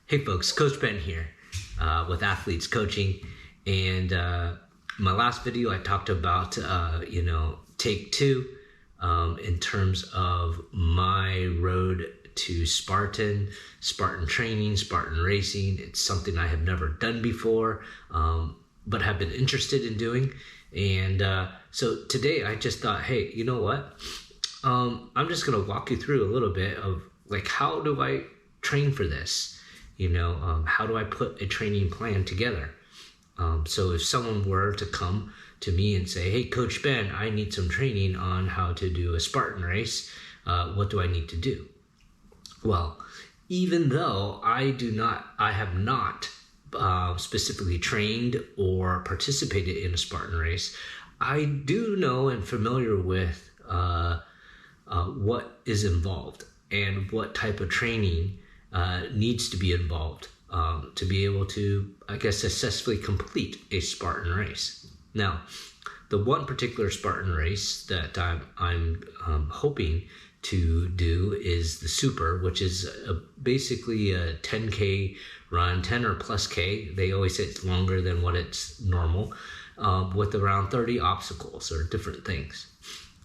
Hey folks, Coach Ben here with AthleesCoaching, and my last video I talked about take two in terms of my road to Spartan Training, Spartan Racing. It's something I have never done before, but have been interested in doing. And so today I just thought, hey, you know what? I'm just gonna walk you through a little bit of like, how do I train for this? How do I put a training plan together? So if someone were to come to me and say, hey, Coach Ben, I need some training on how to do a Spartan race, what do I need to do? Well, even though I have not specifically trained or participated in a Spartan race, I do know and familiar with what is involved and what type of training needs to be involved to be able to, successfully complete a Spartan race. Now, the one particular Spartan race that I'm hoping to do is the Super, which is basically a 10K run, 10 or plus K. They always say it's longer than what it's normal, with around 30 obstacles or different things.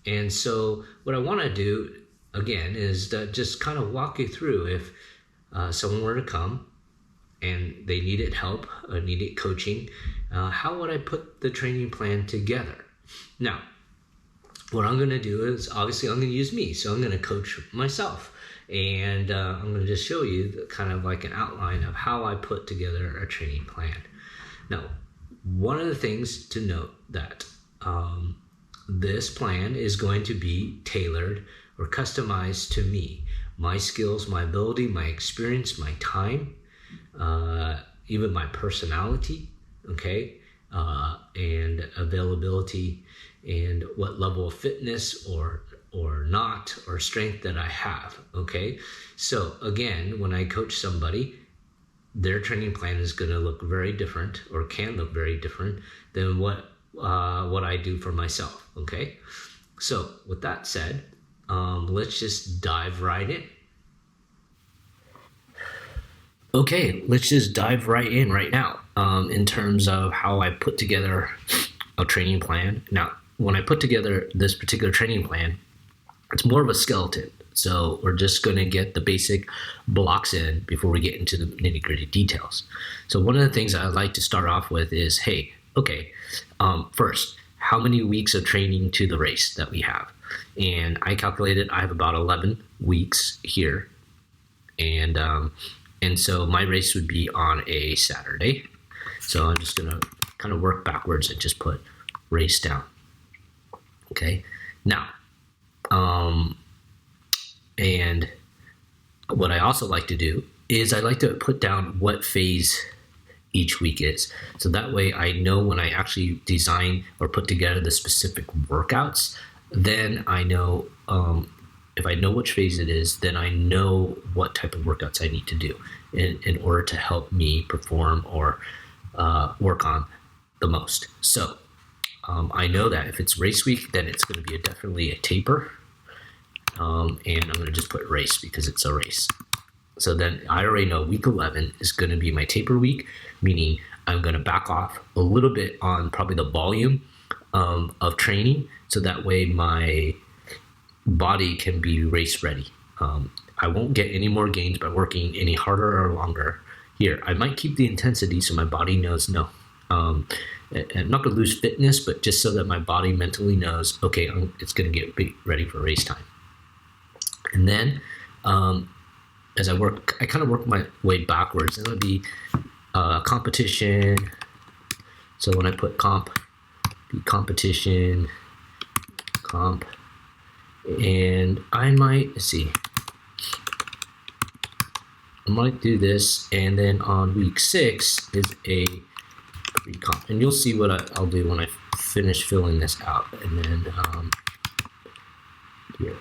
And so what I want to do, again, is to just kind of walk you through if someone were to come and they needed help, needed coaching, how would I put the training plan together? Now, what I'm going to do is, obviously, I'm going to use me. So I'm going to coach myself. And I'm going to just show you kind of like an outline of how I put together a training plan. Now, one of the things to note that this plan is going to be tailored or customized to me. My skills, my ability, my experience, my time, even my personality, and availability, and what level of fitness or not, or strength that I have, So again, when I coach somebody, their training plan is going to look very different, or can look very different than what I do for myself, So with that said, let's just dive right in. Okay, let's just dive right in right now in terms of how I put together a training plan. Now, when I put together this particular training plan, it's more of a skeleton. So we're just going to get the basic blocks in before we get into the nitty-gritty details. So one of the things I like to start off with is, first, how many weeks of training to the race that we have? And I calculated I have about 11 weeks here. And so my race would be on a Saturday. So I'm just going to kind of work backwards and just put race down. Okay. Now, and what I also like to do is I like to put down what phase each week is. So that way I know when I actually design or put together the specific workouts, then I know, if I know which phase it is, then I know what type of workouts I need to do in order to help me perform or work on the most. So I know that if it's race week, then it's going to be definitely a taper. And I'm going to just put race because it's a race. So then I already know week 11 is going to be my taper week, meaning I'm going to back off a little bit on probably the volume of training, so that way my body can be race ready. I won't get any more gains by working any harder or longer here. I might keep the intensity so my body knows, no. I'm not going to lose fitness, but just so that my body mentally knows, okay, it's going to get ready for race time. And then as I kind of work my way backwards. It'll be competition. So when I put comp, be competition, comp, and I might do this, and then on week 6 is a pre-comp, and you'll see what I'll do when I finish filling this out, and then here.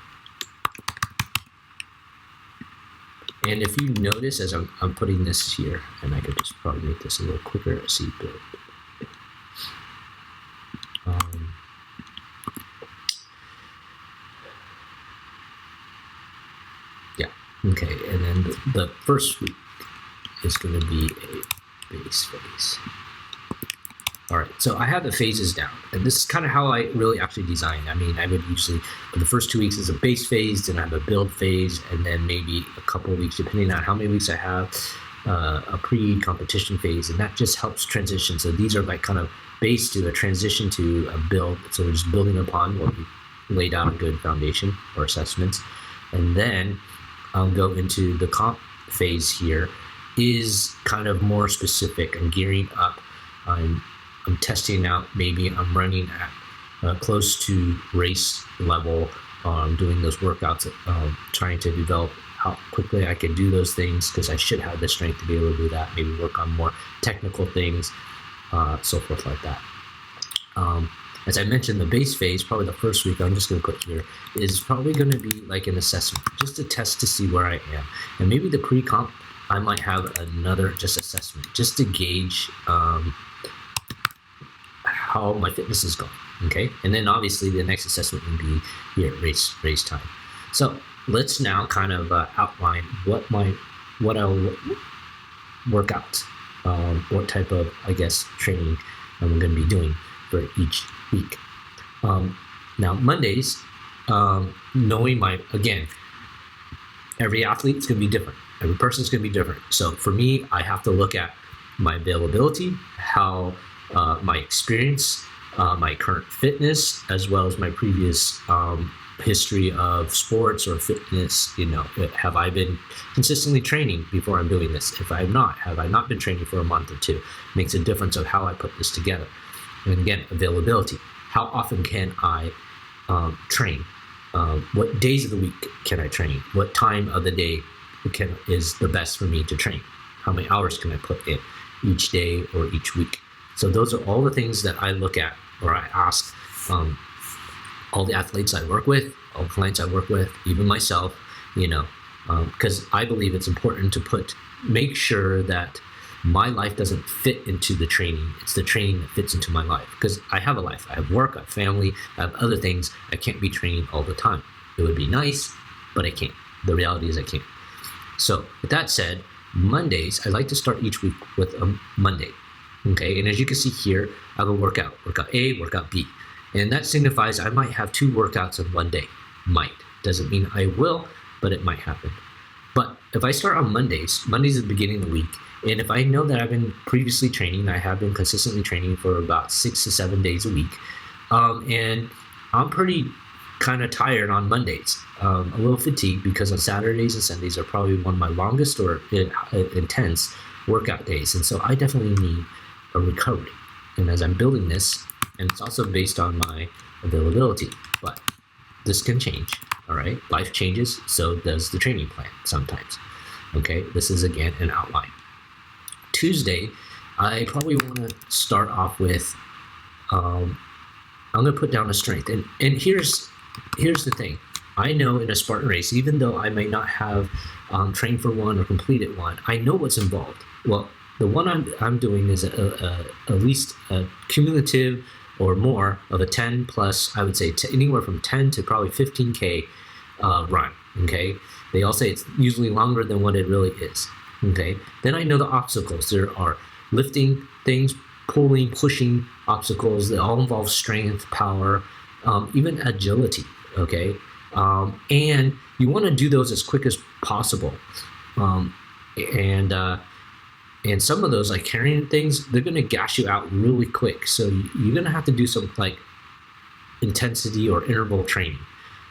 And if you notice, as I'm putting this here, and I could just probably make this a little quicker, see, but yeah, okay, and then the first week is going to be a base phase. All right, so I have the phases down, and this is kind of how I really actually design. I mean, I would usually, for the first 2 weeks is a base phase, then I have a build phase, and then maybe a couple of weeks, depending on how many weeks I have, a pre-competition phase, and that just helps transition. So these are like kind of base to a transition to a build. So we're just building upon what we laid out a good foundation or assessments. And then I'll go into the comp phase here is kind of more specific. I'm gearing up. I'm testing out, maybe I'm running at close to race level, doing those workouts, trying to develop how quickly I can do those things, because I should have the strength to be able to do that, maybe work on more technical things, so forth like that. As I mentioned, the base phase, probably the first week, I'm just going to put here, is probably going to be like an assessment, just to test to see where I am. And maybe the pre-comp, I might have another just assessment, just to gauge how my fitness is going, okay? And then obviously the next assessment would be here, race time. So let's now kind of outline what I'll work out, what type of, I guess, training I'm going to be doing for each week. Now Mondays, knowing again, every athlete is going to be different. Every person is going to be different. So for me, I have to look at my availability, how my experience, my current fitness, as well as my previous history of sports or fitness. Have I been consistently training before I'm doing this? If I have I not been training for a month or two? Makes a difference of how I put this together. And again, availability. How often can I train? What days of the week can I train? What time of the day is the best for me to train? How many hours can I put in each day or each week? So those are all the things that I look at, or I ask all the athletes I work with, all the clients I work with, even myself, because I believe it's important to make sure that my life doesn't fit into the training. It's the training that fits into my life, because I have a life. I have work, I have family, I have other things. I can't be training all the time. It would be nice, but I can't. The reality is I can't. So with that said, Mondays, I like to start each week with a Monday. Okay, and as you can see here, I have a workout A, workout B. And that signifies I might have 2 workouts in one day. Might. Doesn't mean I will, but it might happen. But if I start on Mondays is the beginning of the week, and if I know that I've been previously training, I have been consistently training for about 6 to 7 days a week, and I'm pretty kind of tired on Mondays, a little fatigued, because on Saturdays and Sundays are probably one of my longest or intense workout days. And so I definitely need a recovery. And as I'm building this, and it's also based on my availability, but this can change, all right? Life changes, so does the training plan sometimes, okay? This is, again, an outline. Tuesday, I probably want to start off with, I'm going to put down a strength. And here's the thing. I know in a Spartan race, even though I may not have trained for one or completed one, I know what's involved. Well, the one I'm doing is at least a cumulative or more of a 10 plus, I would say anywhere from 10 to probably 15K run, okay? They all say it's usually longer than what it really is, okay? Then I know the obstacles. There are lifting things, pulling, pushing obstacles. They all involve strength, power, even agility, okay? And you want to do those as quick as possible. And some of those, like carrying things, they're going to gas you out really quick. So you're going to have to do some like intensity or interval training.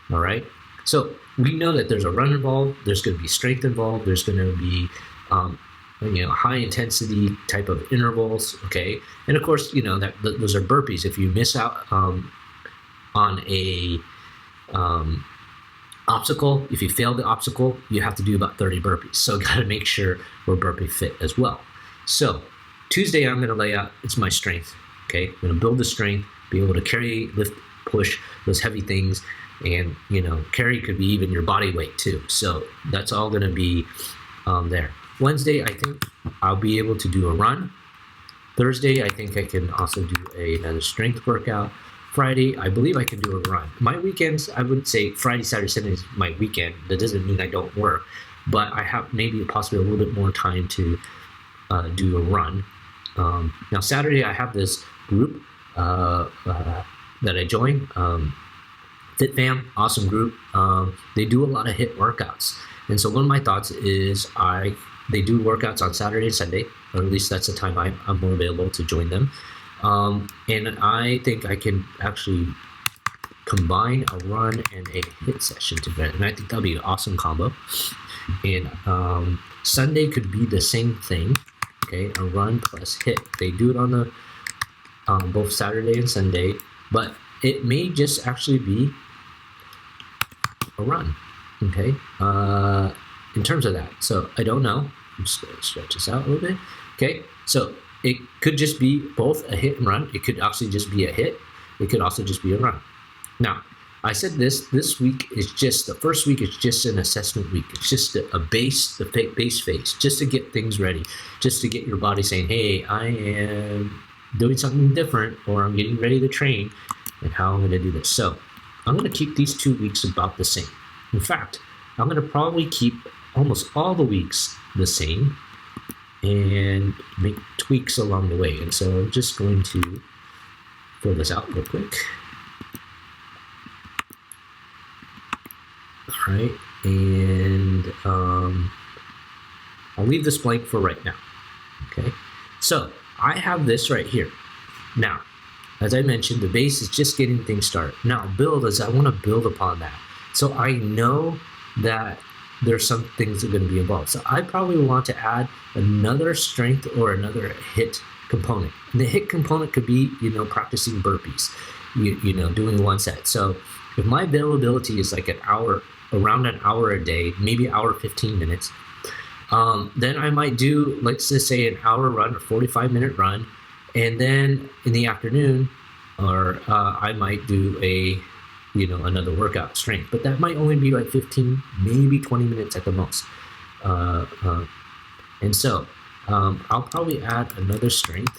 All right. So we know that there's a run involved. There's going to be strength involved. There's going to be, high intensity type of intervals. Okay. And of course, those are burpees. If you miss out on a obstacle, if you fail the obstacle, you have to do about 30 burpees. So got to make sure we're burpee fit as well. So Tuesday, I'm going to lay out, it's my strength. Okay. I'm going to build the strength, be able to carry, lift, push those heavy things. And, carry could be even your body weight too. So that's all going to be there. Wednesday, I think I'll be able to do a run. Thursday, I think I can also do another strength workout. Friday, I believe I can do a run. My weekends, I would say Friday, Saturday, Sunday is my weekend. That doesn't mean I don't work, but I have maybe possibly a little bit more time to do a run. Now Saturday I have this group that I join. FitFam, awesome group. They do a lot of HIIT workouts, and so one of my thoughts is they do workouts on Saturday and Sunday, or at least that's the time I'm more available to join them. And I think I can actually combine a run and a HIIT session together, and I think that'll be an awesome combo. And Sunday could be the same thing. Okay, a run plus HIIT. They do it on the both Saturday and Sunday, but it may just actually be a run. Okay, in terms of that, so I don't know. I'm just going to stretch this out a little bit. Okay, so it could just be both a HIIT and run. It could actually just be a HIIT. It could also just be a run. Now, I said this week is just, the first week is just an assessment week. It's just a base phase, just to get things ready, just to get your body saying, hey, I am doing something different, or I'm getting ready to train, and how I'm going to do this. So I'm going to keep these 2 weeks about the same. In fact, I'm going to probably keep almost all the weeks the same and make tweaks along the way. And so I'm just going to fill this out real quick. All right, and I'll leave this blank for right now. Okay, so I have this right here. Now, as I mentioned, the base is just getting things started. Now, I want to build upon that. So I know that there's some things that are going to be involved. So I probably want to add another strength or another HIIT component. And the HIIT component could be, practicing burpees, doing one set. So if my availability is like around an hour a day, maybe an hour 15 minutes, then I might do, let's just say, an hour run or 45-minute run, and then in the afternoon, or I might do another workout, strength, but that might only be like 15, maybe 20 minutes at the most. And so I'll probably add another strength,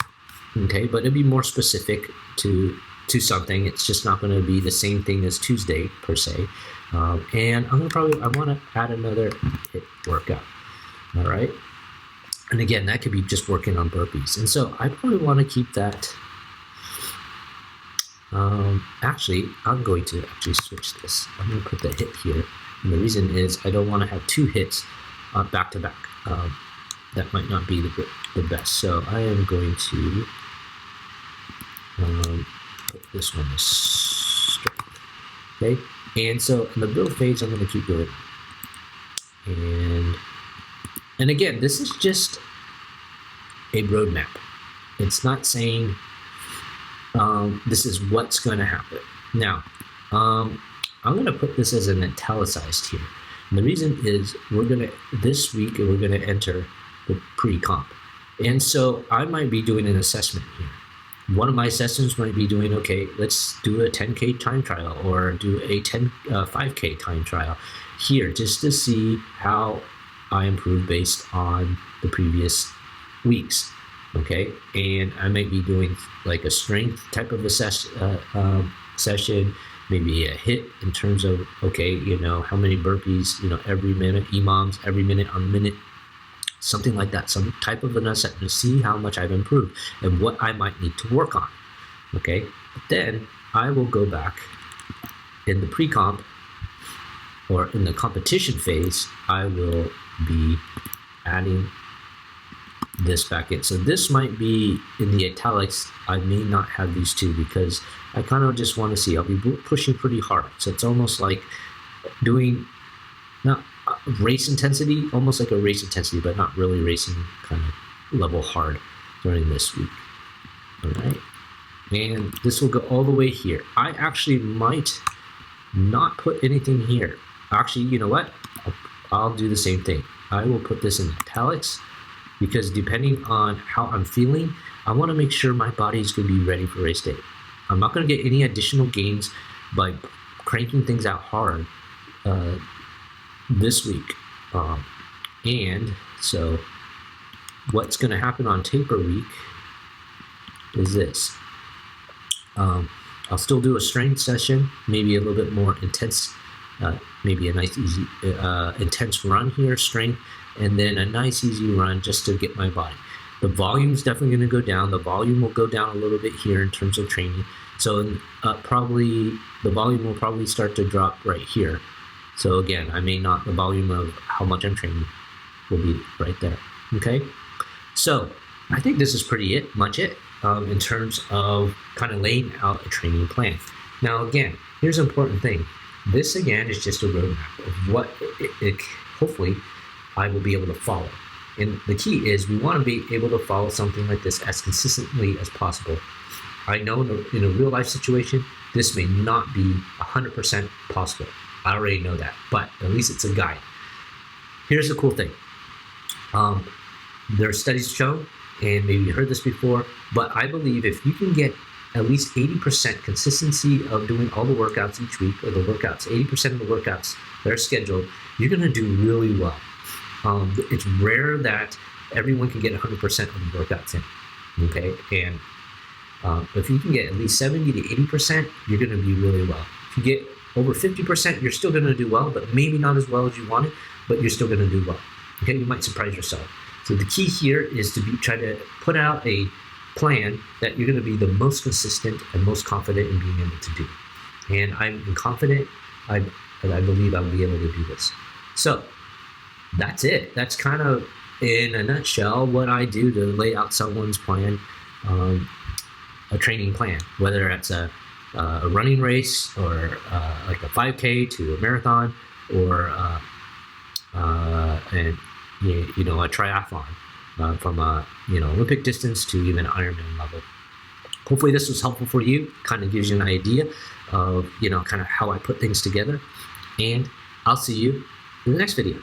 okay, but it'll be more specific to something. It's just not going to be the same thing as Tuesday per se. And I want to add another HIIT workout. All right. And again, that could be just working on burpees. And so I probably want to keep that. Actually, I'm going to switch this. I'm going to put the HIIT here. And the reason is I don't want to have two HIITs back to back. That might not be the best. So I am going to put this one as strength. Okay. And so in the build phase, I'm going to keep going. And again, this is just a roadmap. It's not saying this is what's going to happen. Now, I'm going to put this as an italicized here. And the reason is this week we're going to enter the pre-comp. And so I might be doing an assessment here. One of my sessions might be doing, okay, let's do a 10K time trial or do a 5K time trial here just to see how I improve based on the previous weeks, okay? And I might be doing like a strength type of a session, maybe a HIIT in terms of, okay, how many burpees, every minute, EMOMs, every minute on minute, something like that, some type of an assessment to see how much I've improved and what I might need to work on, okay? But then I will go back in the pre-comp or in the competition phase, I will be adding this back in. So this might be in the italics. I may not have these two because I kind of just want to see. I'll be pushing pretty hard. So it's almost like doing not race intensity, almost like a race intensity, but not really racing kind of level hard during this week. All right. And this will go all the way here. I actually might not put anything here. Actually, you know what? I'll do the same thing. I will put this in italics because depending on how I'm feeling, I want to make sure my body is going to be ready for race day. I'm not going to get any additional gains by cranking things out hard this week. And so what's going to happen on taper week is this. I'll still do a strength session, maybe a little bit more intense, maybe a nice easy intense run here, strength, and then a nice easy run just to get my body. The volume is definitely going to go down. The volume will go down a little bit here in terms of training. So probably the volume will probably start to drop right here. So again, the volume of how much I'm training will be right there. Okay. So I think this is pretty much it in terms of kind of laying out a training plan. Now, again, here's an important thing. This, again, is just a roadmap of what hopefully I will be able to follow. And the key is we want to be able to follow something like this as consistently as possible. I know in a real life situation, this may not be 100% possible. I already know that, but at least it's a guide. Here's the cool thing. There are studies show, and maybe you heard this before, but I believe if you can get at least 80% consistency of doing all the workouts each week, or the workouts, 80% of the workouts that are scheduled, you're going to do really well. It's rare that everyone can get 100% of the workouts in, okay? And if you can get at least 70 to 80%, you're going to be really well. If you get over 50%, you're still going to do well, but maybe not as well as you wanted, but you're still going to do well, okay? You might surprise yourself. So the key here is to try to put out a plan that you're going to be the most consistent and most confident in being able to do. And I'm confident, I believe I'll be able to do this. So that's it. That's kind of, in a nutshell, what I do to lay out someone's plan, a training plan, whether it's a running race or like a 5K to a marathon, or a triathlon, from a Olympic distance to even Ironman level. Hopefully this was helpful for you. Kind of gives you an idea of kind of how I put things together. And I'll see you in the next video.